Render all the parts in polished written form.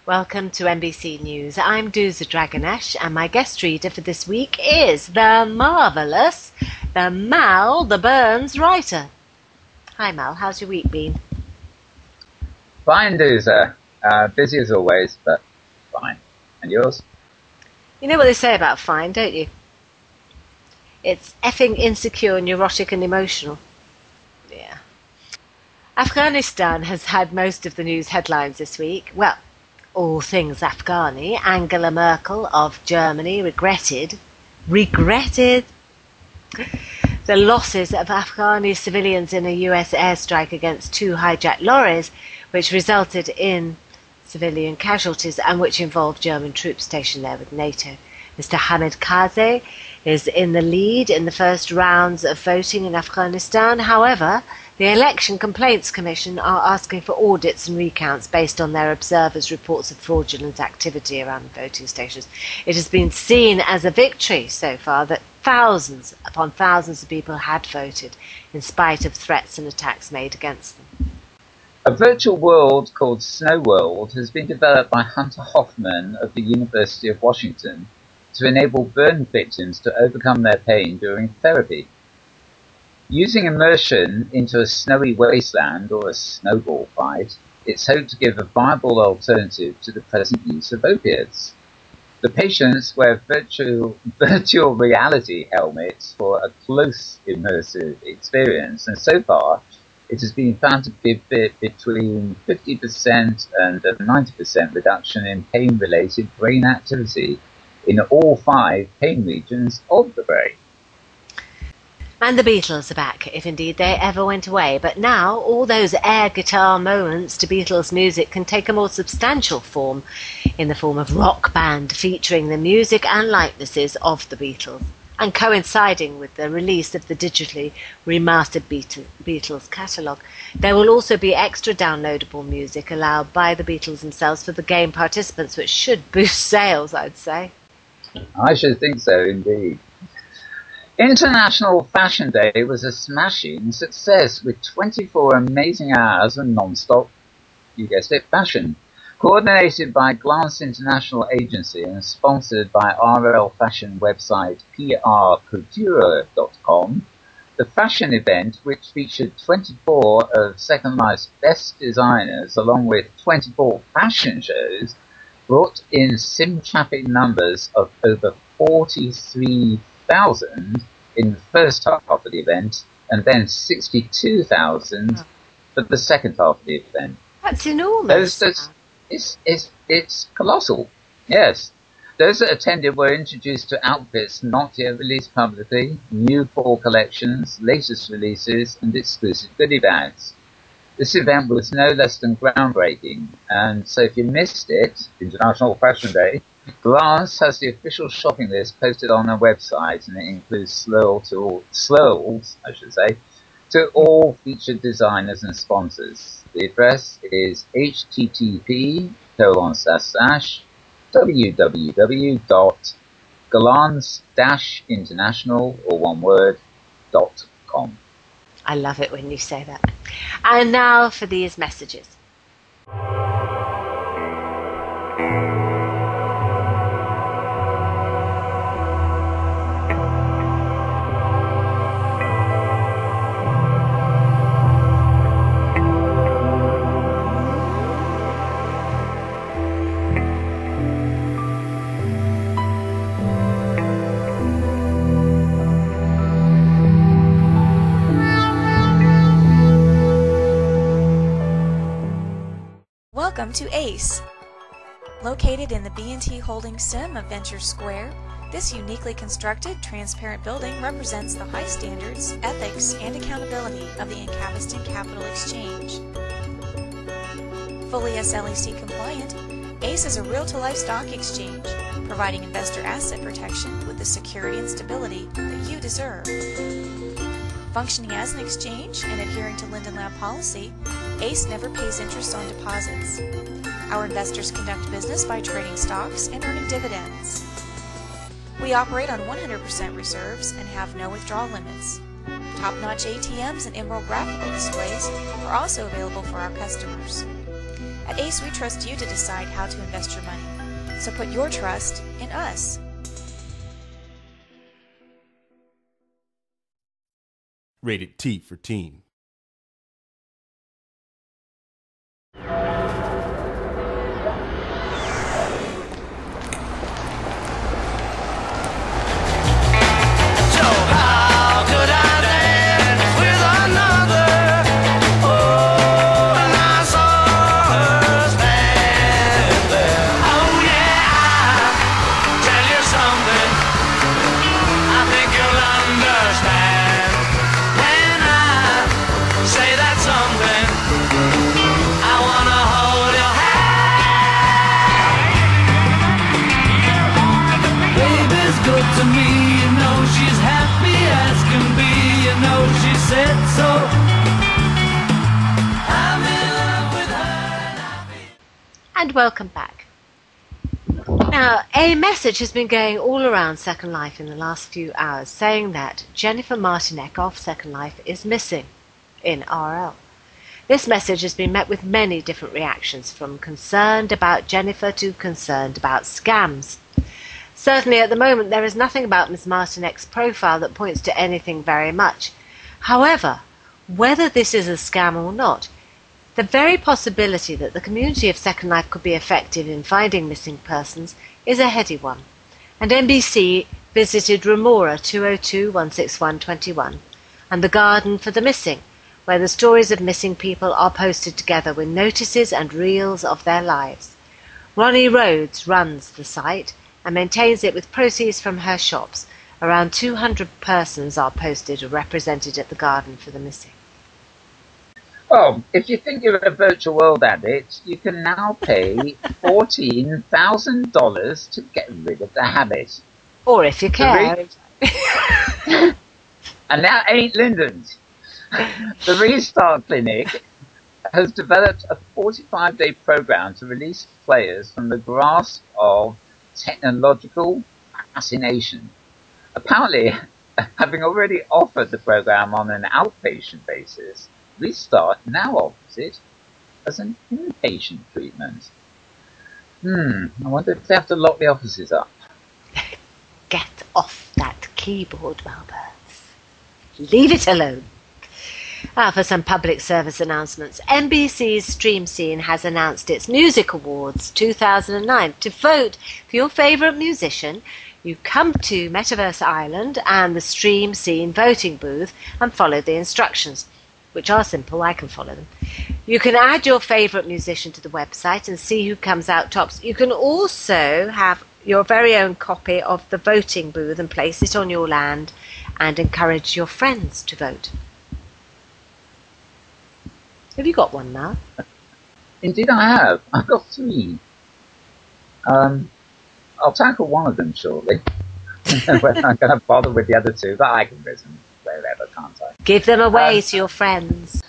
Welcome to MBC News. I'm Dousa Dragonash, and my guest reader for this week is the marvellous, the Mal the Burns writer. Hi Mal, how's your week been? Fine, Dousa. Busy as always, but fine. And yours? You know what they say about fine, don't you? It's effing insecure, neurotic and emotional. Yeah. Afghanistan has had most of the news headlines this week. Well, all things Afghani. Angela Merkel of Germany regretted the losses of Afghani civilians in a US airstrike against 2 hijacked lorries, which resulted in civilian casualties and which involved German troops stationed there with NATO. Mr. Hamid Karzai is in the lead in the first rounds of voting in Afghanistan. However, the Election Complaints Commission are asking for audits and recounts based on their observers' reports of fraudulent activity around the voting stations. It has been seen as a victory so far that thousands upon thousands of people had voted in spite of threats and attacks made against them. A virtual world called Snow World has been developed by Hunter Hoffman of the University of Washington to enable burn victims to overcome their pain during therapy. Using immersion into a snowy wasteland or a snowball fight, it's hoped to give a viable alternative to the present use of opiates. The patients wear virtual reality helmets for a close immersive experience, and so far it has been found to give between 50% and a 90% reduction in pain-related brain activity in all 5 pain regions of the brain. And the Beatles are back, if indeed they ever went away. But now all those air guitar moments to Beatles music can take a more substantial form in the form of rock band featuring the music and likenesses of the Beatles, and coinciding with the release of the digitally remastered Beatles catalogue. There will also be extra downloadable music allowed by the Beatles themselves for the game participants, which should boost sales, I'd say. I should think so, indeed. International Fashion Day was a smashing success with 24 amazing hours of non-stop, you guessed it, fashion. Coordinated by Glance International Agency and sponsored by RL fashion website prcouture.com, the fashion event, which featured 24 of Second Life's best designers along with 24 fashion shows, brought in sim-traffic numbers of over 43,000 in the first half of the event, and then 62,000 for the second half of the event. That's enormous. It's colossal, yes. Those that attended were introduced to outfits not yet released publicly, new fall collections, latest releases, and exclusive goodie bags. This event was no less than groundbreaking, and so if you missed it, International Fashion Day, Glance has the official shopping list posted on their website, and it includes slurs, to all featured designers and sponsors. The address is http://www.glance-international, or one word, .com. I love it when you say that. And now for these messages. Welcome to ACE. Located in the B&T Holdings Sim of Venture Square, this uniquely constructed, transparent building represents the high standards, ethics, and accountability of the Incaviston Capital Exchange. Fully SLEC compliant, ACE is a real-to-life stock exchange, providing investor asset protection with the security and stability that you deserve. Functioning as an exchange and adhering to Linden Lab policy, ACE never pays interest on deposits. Our investors conduct business by trading stocks and earning dividends. We operate on 100% reserves and have no withdrawal limits. Top-notch ATMs and Emerald graphical displays are also available for our customers. At ACE, we trust you to decide how to invest your money. So put your trust in us. Rated T for teen. And welcome back. Now, a message has been going all around Second Life in the last few hours saying that Jennifer Martinek of Second Life is missing in RL. This message has been met with many different reactions, from concerned about Jennifer to concerned about scams. Certainly at the moment there is nothing about Ms. Martinek's profile that points to anything very much. However, whether this is a scam or not, the very possibility that the community of Second Life could be effective in finding missing persons is a heady one, and MBC visited Remora 202-16121 and the Garden for the Missing, where the stories of missing people are posted together with notices and reels of their lives. Ronnie Rhodes runs the site and maintains it with proceeds from her shops. Around 200 persons are posted or represented at the Garden for the Missing. Well, if you think you're a virtual world addict, you can now pay $14,000 to get rid of the habit. Or if you care. And that ain't Lyndon's. The Restart Clinic has developed a 45-day program to release players from the grasp of technological fascination. Apparently, having already offered the program on an outpatient basis, Restart now offers it as an inpatient treatment. I wonder if they have to lock the offices up. Get off that keyboard, Malbert. Leave it alone. For some public service announcements, MBC's Stream Scene has announced its Music Awards 2009. To vote for your favourite musician, you come to Metaverse Island and the Stream Scene voting booth and follow the instructions, which are simple. I can follow them. You can add your favourite musician to the website and see who comes out tops. You can also have your very own copy of the voting booth and place it on your land and encourage your friends to vote. Have you got one now? Indeed I have. I've got 3. I'll tackle one of them shortly. I'm going to bother with the other 2, but I can raise them wherever, can't I? Give them away to your friends.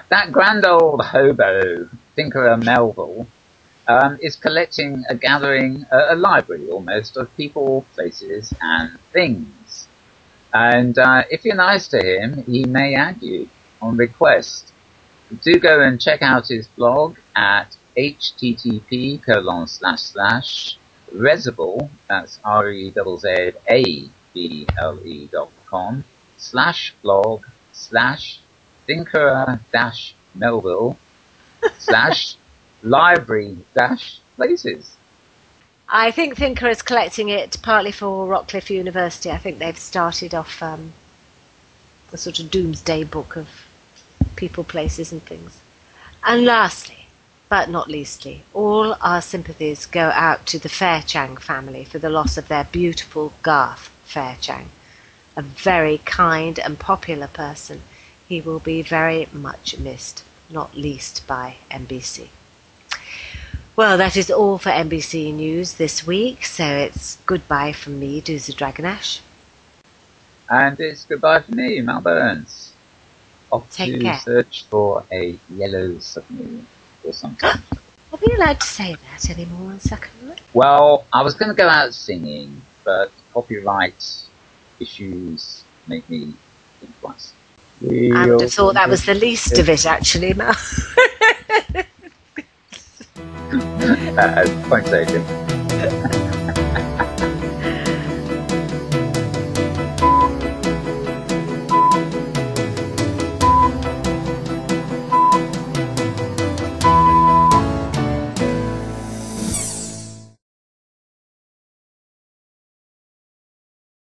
That grand old hobo, Tinkerer Melville, is collecting a gathering, a library almost, of people, places, and things. And if you're nice to him, he may add you on request. Do go and check out his blog at http://Rezzable, that's rezzable.com/blog/Tinkerer-Melville/library-places. I think Thinker is collecting it partly for Rockcliffe University. I think they've started off a sort of doomsday book of people, places and things. And lastly, but not leastly, all our sympathies go out to the Fairchang family for the loss of their beautiful Garth Fairchang, a very kind and popular person. He will be very much missed, not least by MBC. Well, that is all for MBC News this week, so it's goodbye from me, Dousa Dragonash. And it's goodbye from me, Mal Burns. Off Take to care. search for a yellow submarine or something. Are we allowed to say that anymore on Second Life? Well, I was going to go out singing, but copyright issues make me think twice. I would have thought that was the least of it, actually, Mal. Thanks, Adrian.